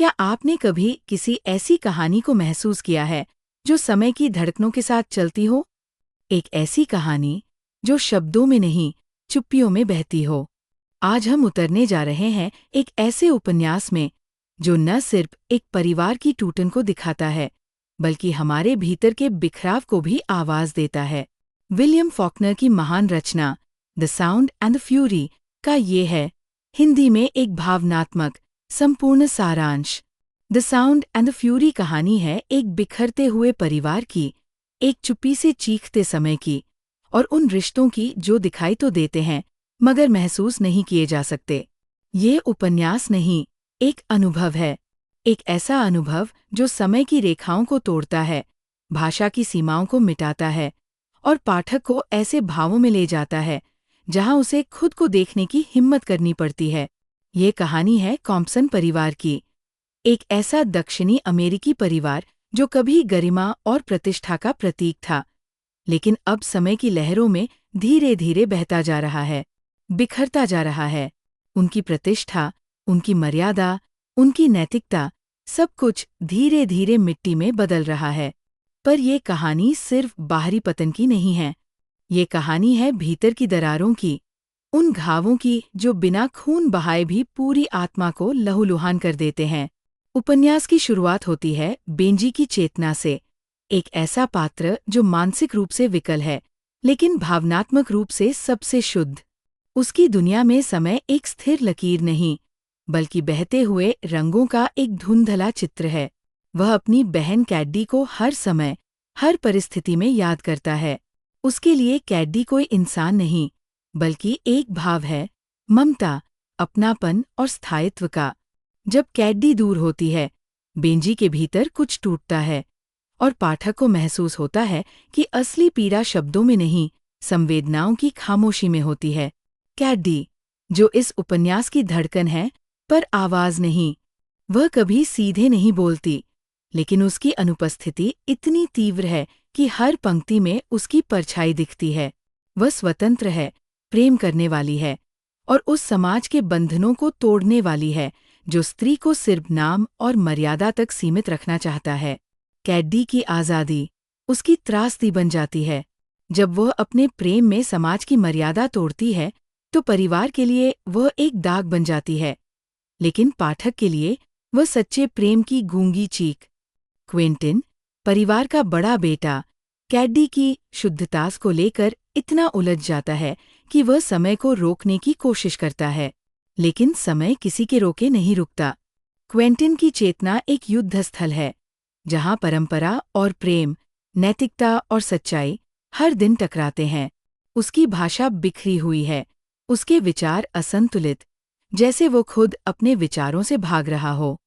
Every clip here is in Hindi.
क्या आपने कभी किसी ऐसी कहानी को महसूस किया है जो समय की धड़कनों के साथ चलती हो? एक ऐसी कहानी जो शब्दों में नहीं, चुप्पियों में बहती हो। आज हम उतरने जा रहे हैं एक ऐसे उपन्यास में जो न सिर्फ एक परिवार की टूटन को दिखाता है, बल्कि हमारे भीतर के बिखराव को भी आवाज देता है। विलियम फॉकनर की महान रचना the sound and the fury का ये है हिंदी में एक भावनात्मक, संपूर्ण सारांश। The sound and the fury कहानी है एक बिखरते हुए परिवार की, एक चुप्पी से चीखते समय की, और उन रिश्तों की जो दिखाई तो देते हैं मगर महसूस नहीं किए जा सकते। ये उपन्यास नहीं, एक अनुभव है। एक ऐसा अनुभव जो समय की रेखाओं को तोड़ता है, भाषा की सीमाओं को मिटाता है और पाठक को ऐसे भावों में ले जाता है जहां उसे खुद को देखने की हिम्मत करनी पड़ती है। ये कहानी है कॉम्पसन परिवार की, एक ऐसा दक्षिणी अमेरिकी परिवार जो कभी गरिमा और प्रतिष्ठा का प्रतीक था, लेकिन अब समय की लहरों में धीरे धीरे बहता जा रहा है, बिखरता जा रहा है। उनकी प्रतिष्ठा, उनकी मर्यादा, उनकी नैतिकता, सब कुछ धीरे धीरे मिट्टी में बदल रहा है। पर यह कहानी सिर्फ बाहरी पतन की नहीं है। ये कहानी है भीतर की दरारों की, उन घावों की जो बिना खून बहाए भी पूरी आत्मा को लहूलुहान कर देते हैं। उपन्यास की शुरुआत होती है बेंजी की चेतना से, एक ऐसा पात्र जो मानसिक रूप से विकल है, लेकिन भावनात्मक रूप से सबसे शुद्ध। उसकी दुनिया में समय एक स्थिर लकीर नहीं, बल्कि बहते हुए रंगों का एक धुंधला चित्र है। वह अपनी बहन कैड्डी को हर समय, हर परिस्थिति में याद करता है। उसके लिए कैड्डी कोई इंसान नहीं, बल्कि एक भाव है, ममता, अपनापन और स्थायित्व का। जब कैड्डी दूर होती है, बेंजी के भीतर कुछ टूटता है, और पाठक को महसूस होता है कि असली पीड़ा शब्दों में नहीं, संवेदनाओं की खामोशी में होती है। कैड्डी, जो इस उपन्यास की धड़कन है, पर आवाज नहीं। वह कभी सीधे नहीं बोलती, लेकिन उसकी अनुपस्थिति इतनी तीव्र है कि हर पंक्ति में उसकी परछाई दिखती है। वह स्वतंत्र है, प्रेम करने वाली है, और उस समाज के बंधनों को तोड़ने वाली है जो स्त्री को सिर्फ नाम और मर्यादा तक सीमित रखना चाहता है। कैड्डी की आज़ादी उसकी त्रासदी बन जाती है। जब वह अपने प्रेम में समाज की मर्यादा तोड़ती है, तो परिवार के लिए वह एक दाग बन जाती है, लेकिन पाठक के लिए वह सच्चे प्रेम की गूंगी चीख। क्विंटिन, परिवार का बड़ा बेटा, कैड्डी की शुद्धतास को लेकर इतना उलझ जाता है कि वह समय को रोकने की कोशिश करता है, लेकिन समय किसी के रोके नहीं रुकता। क्विंटिन की चेतना एक युद्ध स्थल है, जहां परंपरा और प्रेम, नैतिकता और सच्चाई हर दिन टकराते हैं। उसकी भाषा बिखरी हुई है, उसके विचार असंतुलित, जैसे वो खुद अपने विचारों से भाग रहा हो।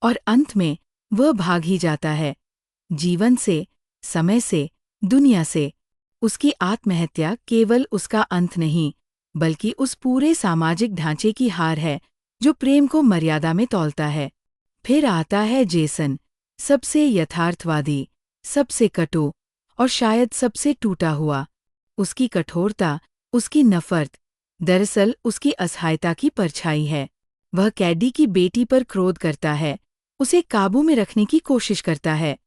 और अंत में वह भाग ही जाता है, जीवन से, समय से, दुनिया से। उसकी आत्महत्या केवल उसका अंत नहीं, बल्कि उस पूरे सामाजिक ढांचे की हार है जो प्रेम को मर्यादा में तौलता है। फिर आता है जेसन, सबसे यथार्थवादी, सबसे कटु और शायद सबसे टूटा हुआ। उसकी कठोरता, उसकी नफरत, दरअसल उसकी असहायता की परछाई है। वह कैड्डी की बेटी पर क्रोध करता है, उसे काबू में रखने की कोशिश करता है,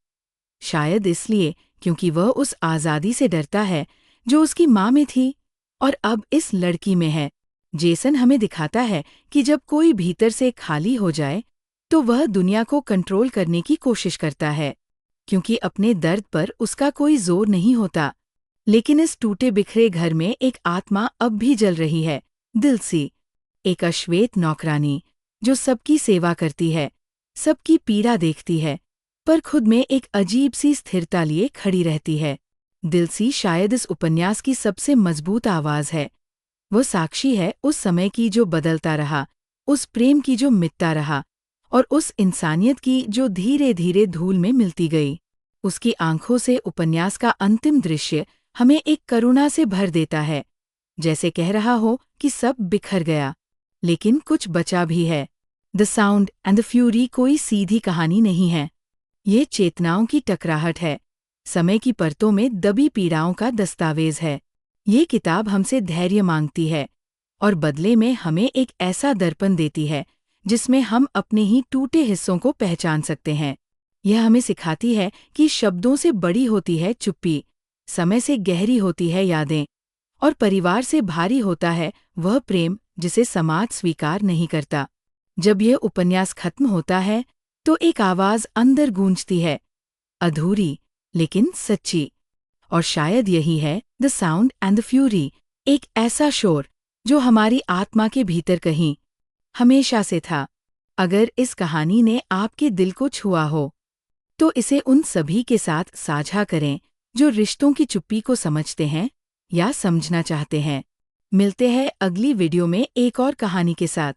शायद इसलिए क्योंकि वह उस आज़ादी से डरता है जो उसकी माँ में थी और अब इस लड़की में है। जेसन हमें दिखाता है कि जब कोई भीतर से खाली हो जाए, तो वह दुनिया को कंट्रोल करने की कोशिश करता है, क्योंकि अपने दर्द पर उसका कोई जोर नहीं होता। लेकिन इस टूटे बिखरे घर में एक आत्मा अब भी जल रही है, दिल सी, एक अश्वेत नौकरानी जो सबकी सेवा करती है, सबकी पीड़ा देखती है, पर खुद में एक अजीब सी स्थिरता लिए खड़ी रहती है। दिलसी शायद इस उपन्यास की सबसे मजबूत आवाज है। वो साक्षी है उस समय की जो बदलता रहा, उस प्रेम की जो मिटता रहा, और उस इंसानियत की जो धीरे धीरे धूल में मिलती गई। उसकी आंखों से उपन्यास का अंतिम दृश्य हमें एक करुणा से भर देता है, जैसे कह रहा हो कि सब बिखर गया, लेकिन कुछ बचा भी है। The sound and the fury कोई सीधी कहानी नहीं है। ये चेतनाओं की टकराहट है, समय की परतों में दबी पीड़ाओं का दस्तावेज है। ये किताब हमसे धैर्य मांगती है, और बदले में हमें एक ऐसा दर्पण देती है जिसमें हम अपने ही टूटे हिस्सों को पहचान सकते हैं। यह हमें सिखाती है कि शब्दों से बड़ी होती है चुप्पी, समय से गहरी होती है यादें, और परिवार से भारी होता है वह प्रेम जिसे समाज स्वीकार नहीं करता। जब यह उपन्यास खत्म होता है तो एक आवाज अंदर गूंजती है, अधूरी लेकिन सच्ची। और शायद यही है the sound and the fury, एक ऐसा शोर जो हमारी आत्मा के भीतर कहीं हमेशा से था। अगर इस कहानी ने आपके दिल को छुआ हो तो इसे उन सभी के साथ साझा करें जो रिश्तों की चुप्पी को समझते हैं या समझना चाहते हैं। मिलते हैं अगली वीडियो में एक और कहानी के साथ।